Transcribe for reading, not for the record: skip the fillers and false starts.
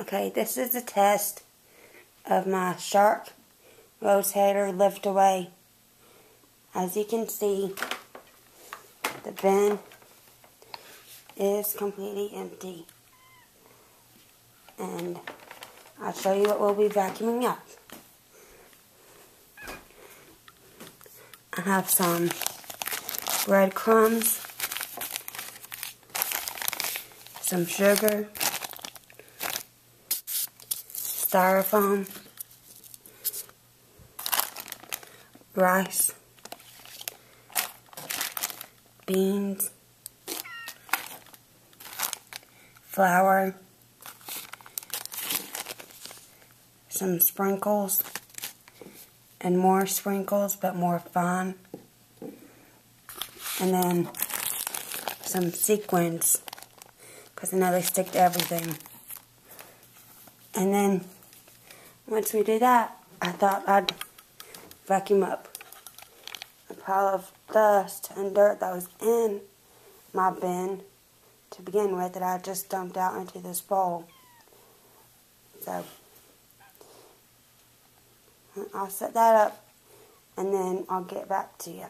Okay, this is a test of my shark rotator lift away. As you can see, the bin is completely empty. And I'll show you what we'll be vacuuming up. I have some breadcrumbs, some sugar, styrofoam, rice, beans, flour, some sprinkles, and more sprinkles but more fine, and then some sequins because I know they stick to everything. And then once we do that, I thought I'd vacuum up a pile of dust and dirt that was in my bin to begin with that I just dumped out into this bowl. So I'll set that up and then I'll get back to you.